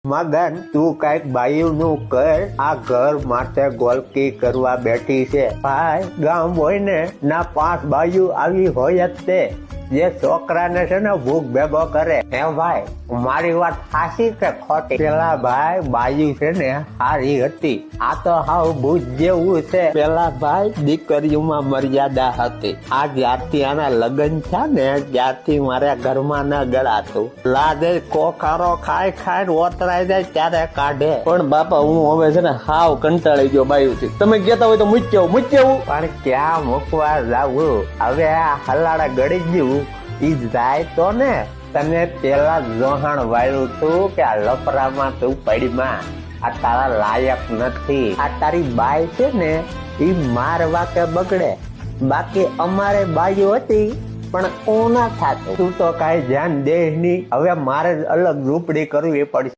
મગન તું કઈક બાયું નું કર, આ ઘર માટે ગોલકી કરવા બેઠી છે ભાઈ. ગામ હોય ને ના 5 બાયું આવી હોય જ તે જે છોકરાને છે ને ભૂખ ભેગો કરે. હે ભાઈ, મારી વાત સાચી કે ખોટી? પેલા ભાઈ બાયું છે ને સારી હતી, આ તો હાવ ભૂત જેવું છે. પેલા ભાઈ દીકરીઓમાં મર્યાદા હતી. આ જ્યારથી આના લગ્ન છે ને ત્યારથી મારા ઘરમાં ન ગળાતું. લાદે કોખારો ખાઈ ખાઈ ઓતરાઈ જાય ત્યારે કાઢે. પણ બાપા હું હવે છે ને હાવ કંટાળી ગયો બાયું થી. તમે કહેતા હોય તો મૂક્યું પણ ક્યાં મૂકવા જાવું? હવે આ હલાડા ગળી ગયું ઈ જાય તો ને. તને પેલા જોહાણ વાળ્યું તું કે આ લફરામાં તું પડીમાં, આ તારા લાયક નથી. આ તારી બાઈ છે ને ઈ મારવા કે બગડે. બાકી અમારે બાઈઓ હતી પણ કોના થાતું. તું તો કઈ ધ્યાન દે નહીં. હવે મારે જ અલગ ઝૂંપડી કરવી પડશે.